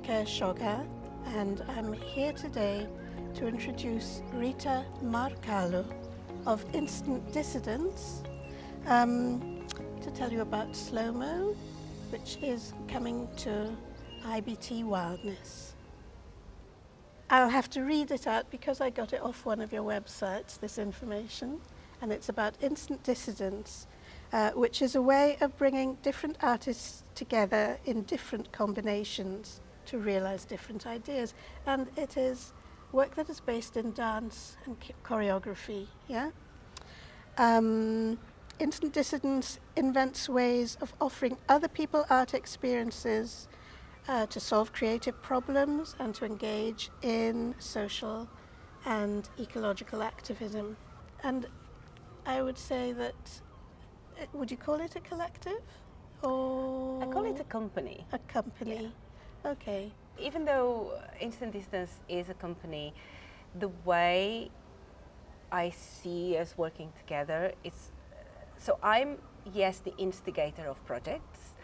Folake Shoga, and I'm here today to introduce Rita Marcalo of Dissidence, to tell you about SlowMo, which is coming to IBT Wildness. I'll have to read it out because I got it off one of your websites, this information, and it's about instant dissidence, which is a way of bringing different artists together in different combinations to realize different ideas. And it is work that is based in dance and choreography, yeah? Instant dissidence invents ways of offering other people art experiences to solve creative problems and to engage in social and ecological activism. And I would say that, would you call it a collective? Or I call it a company. a company, yeah. Okay. Even though Instant Distance is a company, the way I see us working together is, so I'm, yes, the instigator of projects,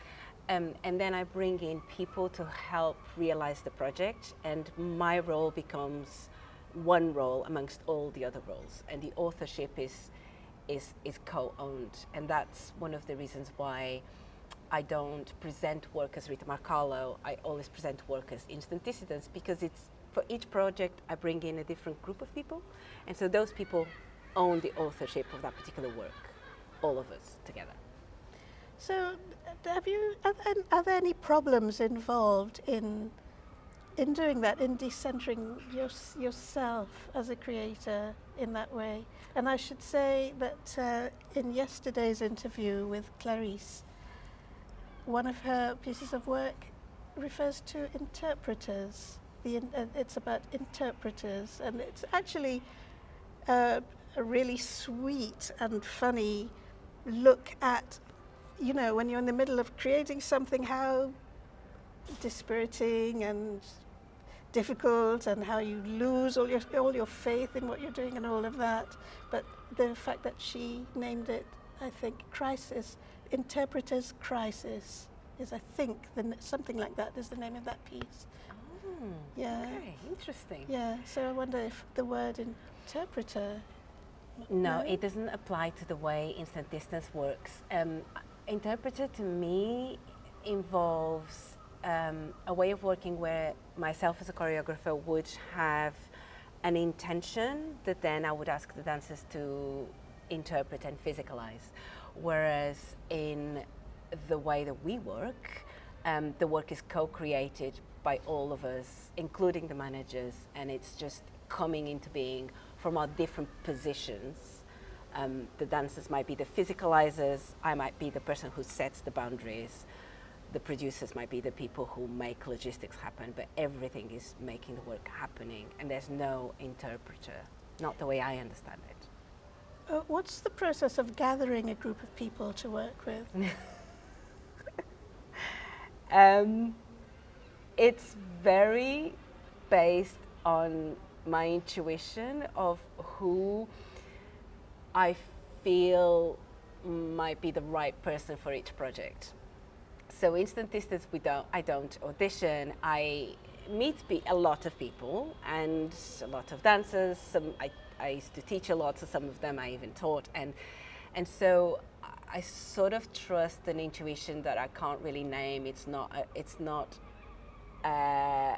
and then I bring in people to help realize the project, and my role becomes one role amongst all the other roles, and the authorship is co-owned, and that's one of the reasons why I don't present work as Rita Marcalo. I always present work as Instant Dissidence, because it's, for each project I bring in a different group of people, and so those people own the authorship of that particular work, all of us together. So are there any problems involved in doing that, in decentering yourself as a creator in that way? And I should say that in yesterday's interview with Clarice, one of her pieces of work refers to interpreters. It's about interpreters, and it's actually a really sweet and funny look at, you know, when you're in the middle of creating something, how dispiriting and difficult, and how you lose all your faith in what you're doing and all of that. But the fact that she named it, I think, Crisis, Interpreter's Crisis, is, I think, something like that is the name of that piece. Oh, yeah. Okay, interesting. Yeah, so I wonder if the word interpreter... No, it doesn't apply to the way Instant Distance works. Interpreter to me involves a way of working where myself as a choreographer would have an intention that then I would ask the dancers to interpret and physicalize. Whereas in the way that we work, the work is co-created by all of us, including the managers, and it's just coming into being from our different positions. The dancers might be the physicalizers, I might be the person who sets the boundaries, the producers might be the people who make logistics happen, but everything is making the work happening, and there's no interpreter, not the way I understand it. What's the process of gathering a group of people to work with? It's very based on my intuition of who I feel might be the right person for each project. So Instant Distance, I don't audition. I meet a lot of people and a lot of dancers. I used to teach a lot, so some of them I even taught, and so I sort of trust an intuition that I can't really name. It's not a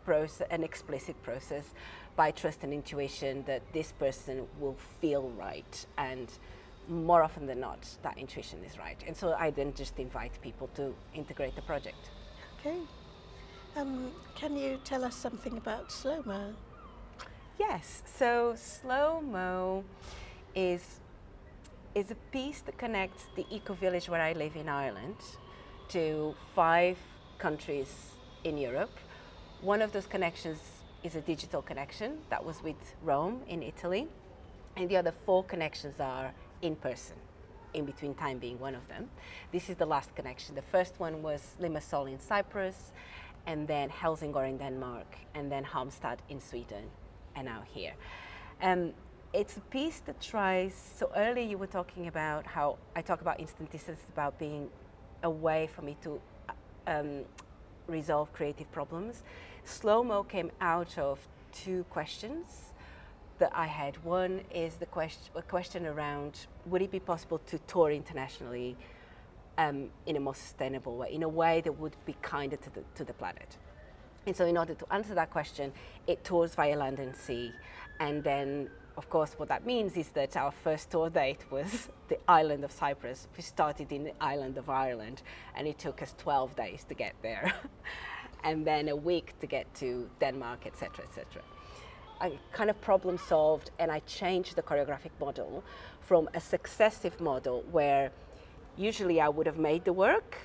process, an explicit process, but I trust an intuition that this person will feel right, and more often than not, that intuition is right. And so I then just invite people to integrate the project. Okay. Can you tell us something about SlowMo? Yes, so SlowMo is a piece that connects the eco-village where I live in Ireland to 5 countries in Europe. One of those connections is a digital connection that was with Rome in Italy, and the other 4 connections are in person, in between time being one of them. This is the last connection. The first one was Limassol in Cyprus, and then Helsingør in Denmark, and then Halmstad in Sweden, and now here. It's a piece that tries, so earlier you were talking about how I talk about Instant Distance, about being a way for me to resolve creative problems. SlowMo came out of two questions that I had. One is a question around, would it be possible to tour internationally in a more sustainable way, in a way that would be kinder to the planet? And so in order to answer that question, it tours via land and sea. And then, of course, what that means is that our first tour date was the island of Cyprus. We started in the island of Ireland, and it took us 12 days to get there. And then a week to get to Denmark, etc., etc. I kind of problem solved, and I changed the choreographic model from a successive model where usually I would have made the work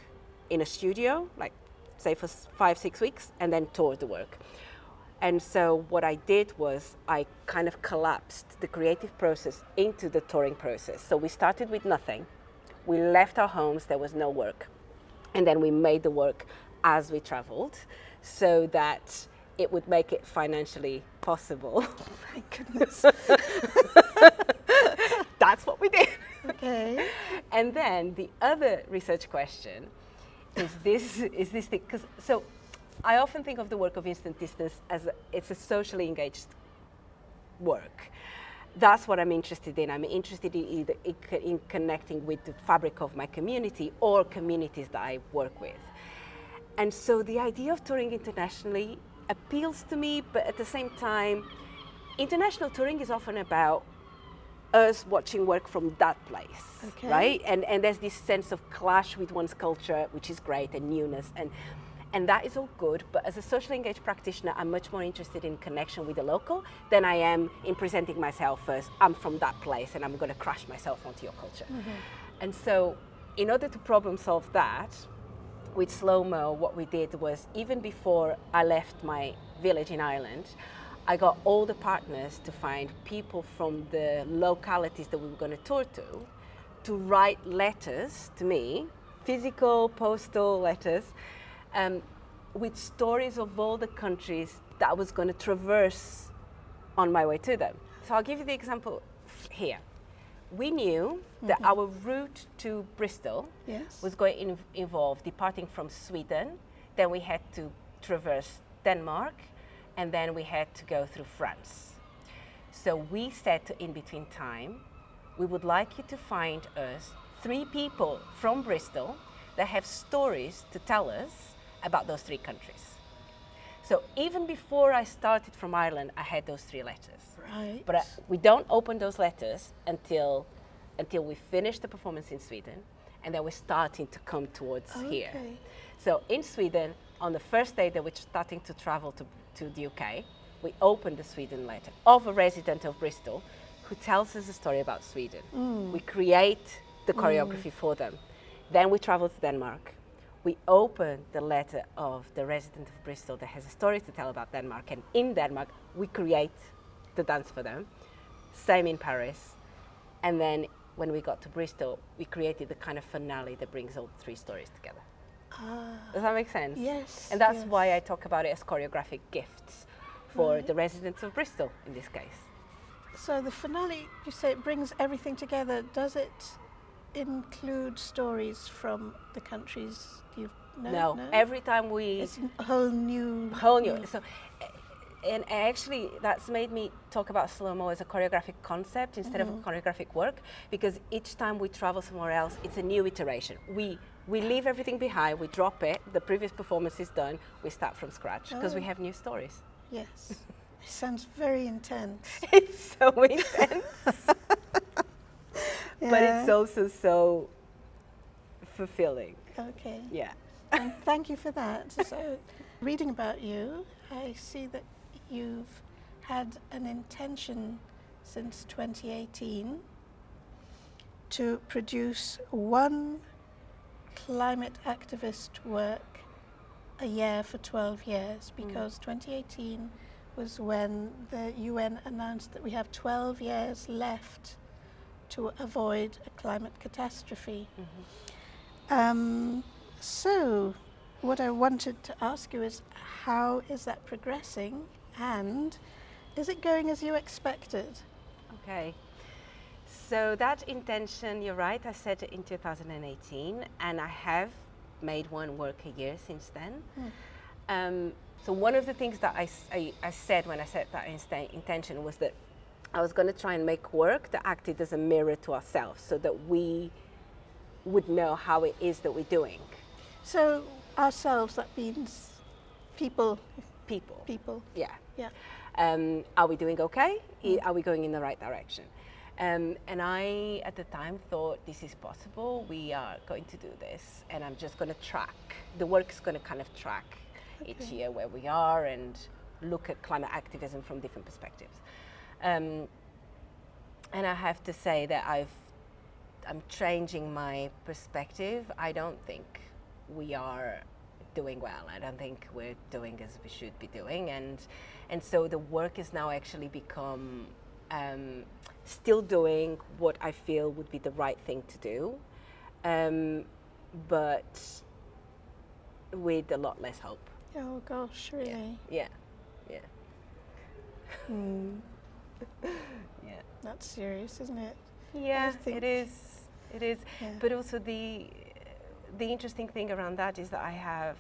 in a studio, like say for 5-6 weeks, and then toured the work. And so what I did was I kind of collapsed the creative process into the touring process. So we started with nothing. We left our homes, there was no work. And then we made the work as we traveled so that it would make it financially possible. Oh my goodness. That's what we did. Okay. And then the other research question is this thing, because so I often think of the work of Instant Distance as it's a socially engaged work. That's what I'm interested in. I'm interested in either in connecting with the fabric of my community or communities that I work with. And so the idea of touring internationally appeals to me, but at the same time, international touring is often about us watching work from that place, okay. right? And there's this sense of clash with one's culture, which is great, and newness, and that is all good. But as a socially engaged practitioner, I'm much more interested in connection with the local than I am in presenting myself as I'm from that place and I'm going to crash myself onto your culture. Mm-hmm. And so, in order to problem solve that, with SlowMo, what we did was, even before I left my village in Ireland, I got all the partners to find people from the localities that we were going to tour to write letters to me, physical, postal letters, with stories of all the countries that I was going to traverse on my way to them. So I'll give you the example here. We knew that our route to Bristol was going to involve departing from Sweden, then we had to traverse Denmark, and then we had to go through France. So we said to In Between Time, we would like you to find us 3 people from Bristol that have stories to tell us about those 3 countries. So even before I started from Ireland, I had those 3 letters. Right. But we don't open those letters until we finish the performance in Sweden, and then we're starting to come towards here. So in Sweden, on the first day that we're starting to travel to the UK, we open the Sweden letter of a resident of Bristol who tells us a story about Sweden. We create the choreography for them. Then we travel to Denmark. We open the letter of the resident of Bristol that has a story to tell about Denmark, and in Denmark we create the dance for them. Same in Paris. And then when we got to Bristol, we created the kind of finale that brings all 3 stories together. Does that make sense? Yes. And that's why I talk about it as choreographic gifts for the residents of Bristol in this case. So the finale, you say it brings everything together. Does it include stories from the countries you've known? No. Every time it's a whole new. So, and actually that's made me talk about SlowMo as a choreographic concept instead of a choreographic work, because each time we travel somewhere else, it's a new iteration. We leave everything behind, we drop it, the previous performance is done, we start from scratch because we have new stories. Yes. It sounds very intense. It's so intense. But it's also so fulfilling. Okay. Yeah. And thank you for that. So, reading about you, I see that you've had an intention since 2018 to produce 1 climate activist work a year for 12 years, because 2018 was when the UN announced that we have 12 years left to avoid a climate catastrophe. So what I wanted to ask you is, how is that progressing, and is it going as you expected? Okay. So that intention, you're right, I set it in 2018, and I have made one work a year since then. So one of the things that I said when I set that intention was that I was going to try and make work that acted as a mirror to ourselves, so that we would know how it is that we're doing. So ourselves, that means people. People. Yeah. Yeah. Are we doing okay? Are we going in the right direction? And I, at the time, thought this is possible. We are going to do this, and I'm just going to track. The work's going to kind of track each year where we are and look at climate activism from different perspectives. And I have to say that I'm changing my perspective. I don't think we are doing well. I don't think we're doing as we should be doing, and so the work has now actually become still doing what I feel would be the right thing to do, but with a lot less hope. Oh gosh, really? Yeah. Yeah. That's serious, isn't it? Yeah, it is. Yeah. But also the interesting thing around that is that I have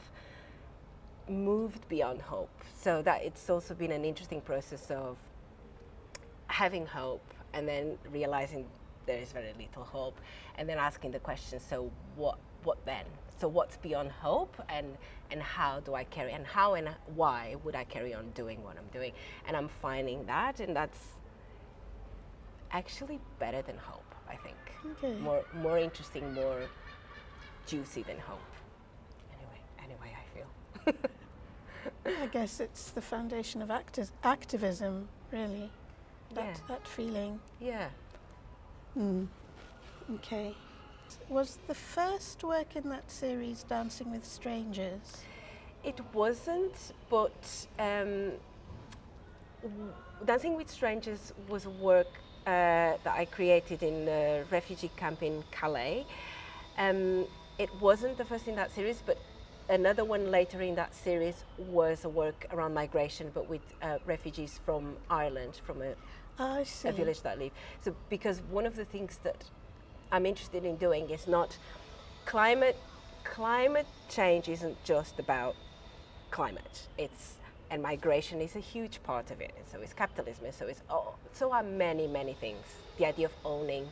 moved beyond hope. So that it's also been an interesting process of having hope and then realizing there is very little hope, and then asking the question, so what then? So what's beyond hope, and how do I carry, and how and why would I carry on doing what I'm doing? And I'm finding that, and that's actually better than hope, I think. Okay. More interesting, more juicy than hope. Anyway, I feel. I guess it's the foundation of activism, really. That feeling. Yeah. Okay. Was the first work in that series Dancing with Strangers? It wasn't, but Dancing with Strangers was a work that I created in a refugee camp in Calais. It wasn't the first in that series, but another one later in that series was a work around migration, but with refugees from Ireland, from a village that I live. So because one of the things that I'm interested in doing is not climate change isn't just about climate. And migration is a huge part of it. And so is capitalism. And so are many things. The idea of owning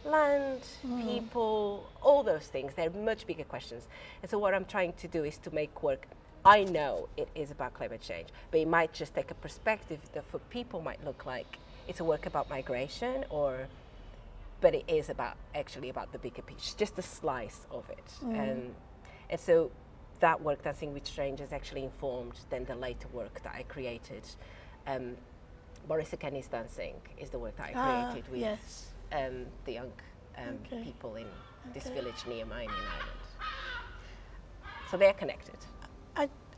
land, people, all those things. They're much bigger questions. And so what I'm trying to do is to make work. I know it is about climate change, but it might just take a perspective that for people might look like it's a work about migration, but it is actually about the bigger picture, just a slice of it. And so that work, Dancing with Strangers, actually informed then the later work that I created. Boris Kenny's Dancing is the work that I created with the young people in this village near mine in Ireland. So they're connected.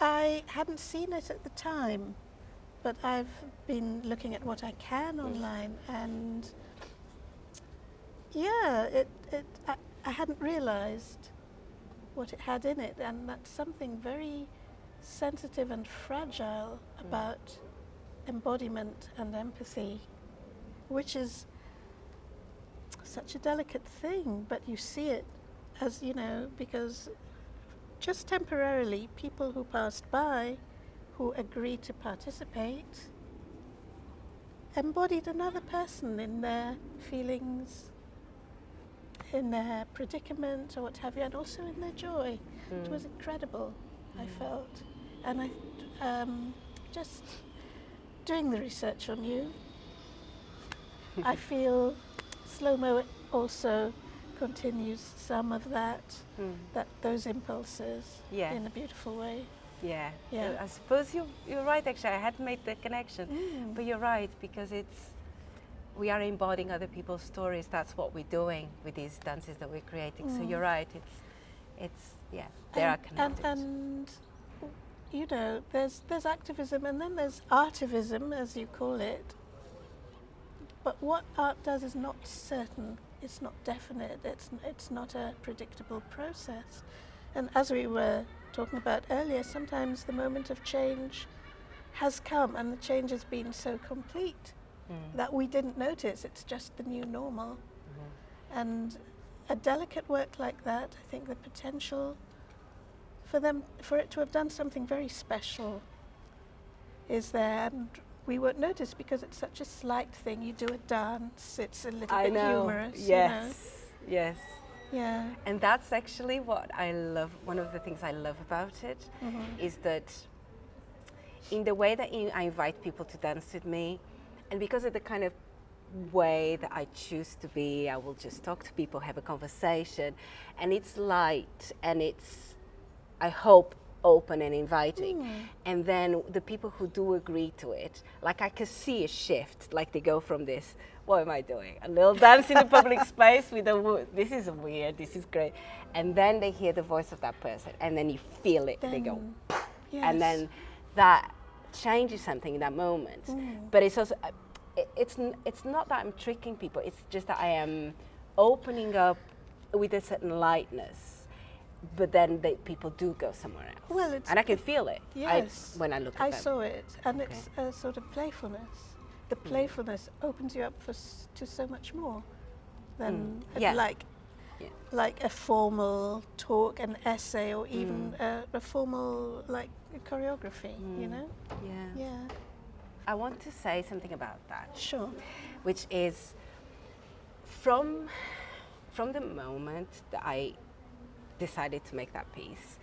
I hadn't seen it at the time, but I've been looking at what I can online, and I hadn't realized what it had in it, and that's something very sensitive and fragile about embodiment and empathy, which is such a delicate thing, but you see it as, because just temporarily people who passed by, who agreed to participate, embodied another person in their feelings, in their predicament or what have you, and also in their joy. It was incredible, I felt. And I just doing the research on you, I feel SlowMo also continues some of those impulses in a beautiful way. Yeah. I suppose you're right, actually. I hadn't made the connection, but you're right, because we are embodying other people's stories. That's what we're doing with these dances that we're creating. So you're right. They are connected. And there's activism, and then there's artivism, as you call it. But what art does is not certain. It's not definite. It's not a predictable process. And as we were talking about earlier, sometimes the moment of change has come, and the change has been so complete that we didn't notice. It's just the new normal. And a delicate work like that, I think the potential for it to have done something very special is there, and we won't notice because it's such a slight thing. You do a dance, it's a little bit humorous. Yes, yes. Yeah. And that's actually what I love. One of the things I love about it is that in the way that I invite people to dance with me, and because of the kind of way that I choose to be, I will just talk to people, have a conversation, and it's light and it's, I hope, open and inviting. And then the people who do agree to it, like I can see a shift, like they go from this, what am I doing? A little dance in the public space with this is weird, this is great. And then they hear the voice of that person and then you feel it, they go, yes. and then that changes something in that moment. But it's also, it's not that I'm tricking people, it's just that I am opening up with a certain lightness. But then people do go somewhere else. Well, and I can feel it when I look at them. I saw it, and it's a sort of playfulness. The playfulness opens you up to so much more than like a formal talk, an essay, or even a formal like choreography. You know? Yeah. I want to say something about that. Sure. Which is from the moment that I decided to make that piece,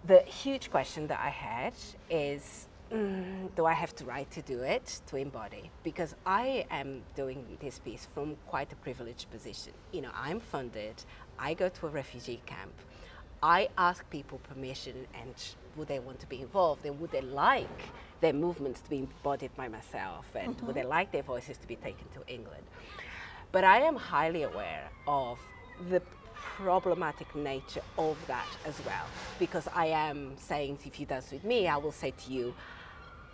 the huge question that I had is, do I have the right to do it, to embody? Because I am doing this piece from quite a privileged position. You know, I'm funded, I go to a refugee camp, I ask people permission and would they want to be involved, and would they like their movements to be embodied by myself, and would they like their voices to be taken to England? But I am highly aware of the problematic nature of that as well, because I am saying, if you dance with me, I will say to you,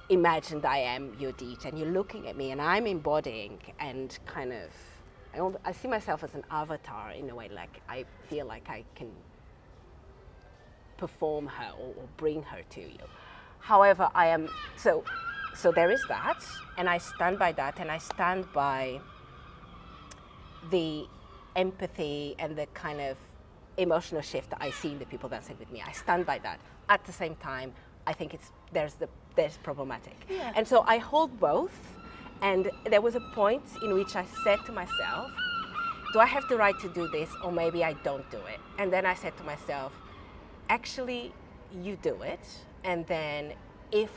imagine that I am your deed, and you're looking at me, and I'm embodying, and kind of, I see myself as an avatar in a way, like I feel like I can perform her or bring her to you. However, I am, so there is that, and I stand by that, and I stand by the empathy and the kind of emotional shift that I see in the people dancing with me. I stand by that. At the same time, I think there's problematic. Yeah. And so I hold both, and there was a point in which I said to myself, do I have the right to do this, or maybe I don't do it? And then I said to myself, actually, you do it, and then if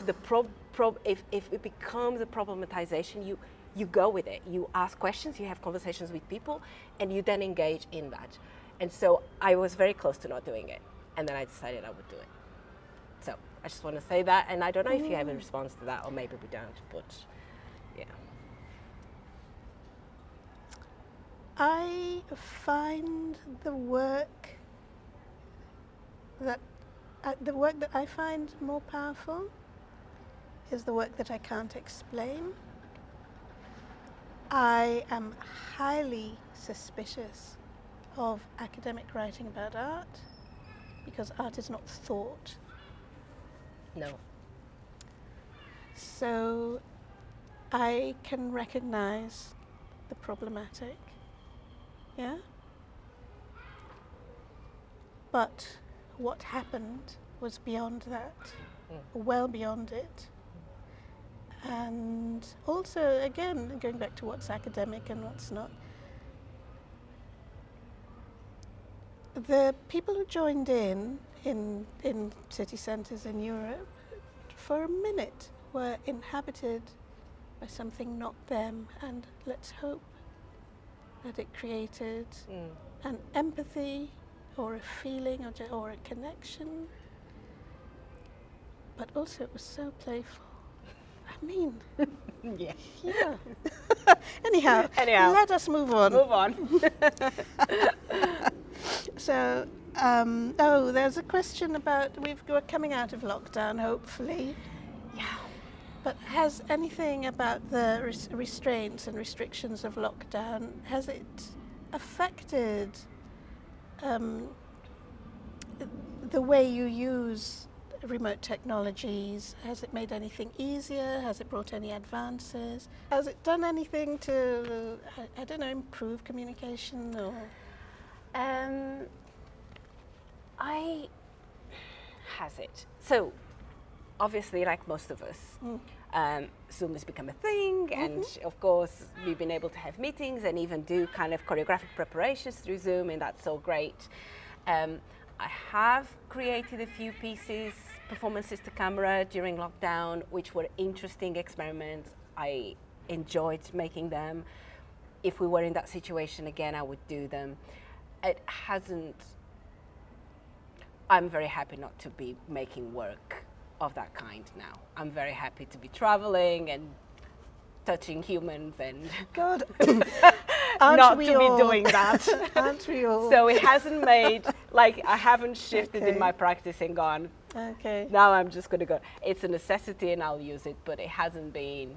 if it becomes a problematization, you go with it. You ask questions, you have conversations with people, and you then engage in that. And so I was very close to not doing it, and then I decided I would do it. So I just want to say that, and I don't know if you have a response to that, or maybe we don't, but yeah. I find the work that I find more powerful is the work that I can't explain. I am highly suspicious of academic writing about art because art is not thought. No. So I can recognize the problematic, yeah? But what happened was beyond that, well beyond it. And also, again, going back to what's academic and what's not, the people who joined in city centres in Europe, for a minute, were inhabited by something not them, and let's hope that it created an empathy or a feeling or a connection. But also it was so playful. I mean, yeah. Anyhow, let us move on. Move on. So, there's a question about, we're coming out of lockdown, hopefully. Yeah. But has anything about the restraints and restrictions of lockdown, has it affected the way you use remote technologies? Has it made anything easier? Has it brought any advances? Has it done anything to, I don't know, improve communication or? Has it? So, obviously, like most of us, Zoom has become a thing, and of course, we've been able to have meetings and even do kind of choreographic preparations through Zoom, and that's so great. I have created a few pieces, performances to camera during lockdown, which were interesting experiments. I enjoyed making them. If we were in that situation again, I would do them. It hasn't. I'm very happy not to be making work of that kind now. I'm very happy to be traveling and touching humans and God, not to be doing that. Aren't we all? So it hasn't made, like, I haven't shifted in my practice and gone, okay. now I'm just going to go. It's a necessity and I'll use it, but it hasn't been.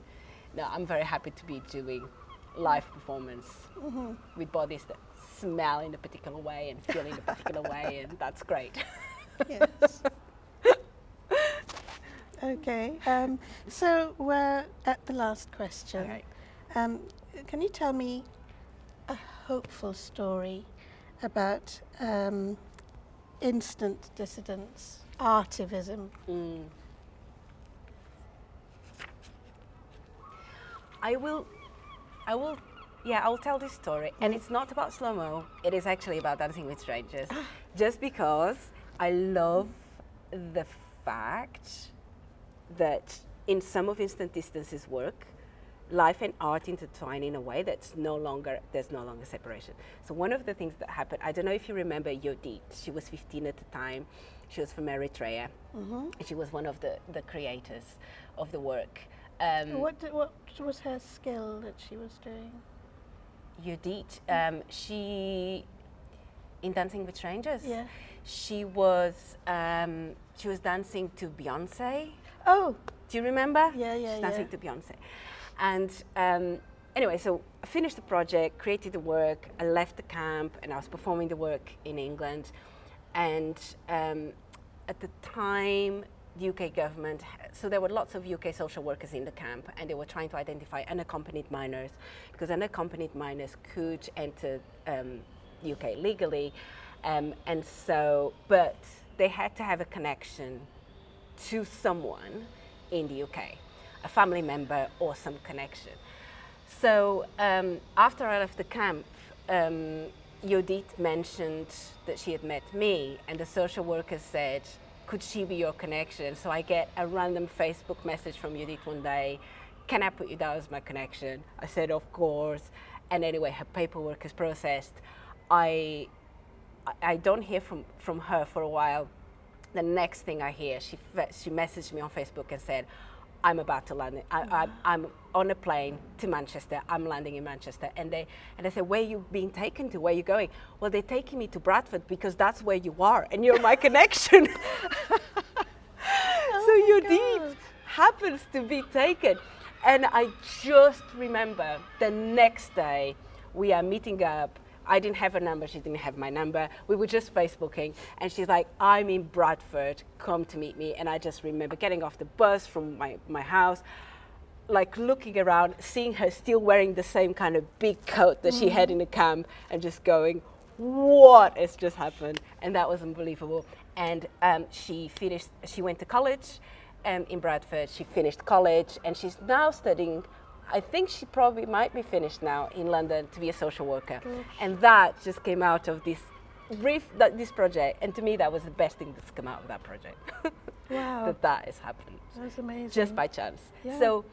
No, I'm very happy to be doing live performance with bodies that smell in a particular way and feel in a particular way, and that's great. Yes. Okay. So we're at the last question. Okay. Can you tell me a hopeful story about instant dissidence, artivism? I'll tell this story, and it's not about SlowMo. It is actually about Dancing with Strangers, just because I love the fact that in some of Instant Distance's work, life and art intertwine in a way there's no longer separation. So one of the things that happened, I don't know if you remember Yodit. She was 15 at the time. She was from Eritrea. And she was one of the creators of the work. What was her skill that she was doing? Yodit, she in Dancing with Strangers. Yeah. She was dancing to Beyonce. Oh. Do you remember? Yeah. She was dancing to Beyonce. And anyway, so I finished the project, created the work, I left the camp, and I was performing the work in England. And at the time, the UK government, so there were lots of UK social workers in the camp, and they were trying to identify unaccompanied minors, because unaccompanied minors could enter the UK legally. And so, but they had to have a connection to someone in the UK, a family member or some connection. So after I left the camp, Yodit mentioned that she had met me, and the social worker said, could she be your connection? So I get a random Facebook message from Yodit one day, can I put you down as my connection? I said, of course. And anyway, her paperwork is processed. I don't hear from her for a while. The next thing I hear, she messaged me on Facebook and said, I'm about to land. I'm on a plane to Manchester. I'm landing in Manchester. And I said, where are you being taken to? Where are you going? Well, they're taking me to Bradford because that's where you are and you're my connection. So Yodit happens to be taken. And I just remember the next day we are meeting up. I didn't have her number, she didn't have my number. We were just Facebooking, and she's like, I'm in Bradford, come to meet me. And I just remember getting off the bus from my house, like looking around, seeing her still wearing the same kind of big coat that she had in the camp, and just going, what has just happened? And that was unbelievable. And she went to college in Bradford, she finished college, and she's now studying, I think she probably might be finished now in London to be a social worker. Gosh. And that just came out of this project. And to me, that was the best thing that's come out of that project. Wow. that has happened. That's amazing. Just by chance. Yeah. So,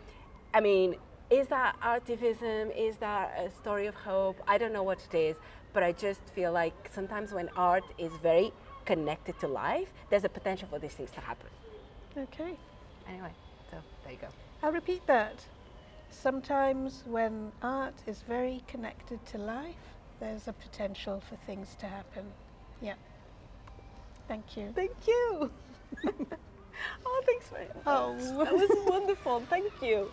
I mean, is that artivism? Is that a story of hope? I don't know what it is, but I just feel like sometimes when art is very connected to life, there's a potential for these things to happen. Okay. Anyway, so there you go. I'll repeat that. Sometimes when art is very connected to life, there's a potential for things to happen. Yeah. Thank you. Thank you. Oh, thanks very much. Oh. That was wonderful. Thank you.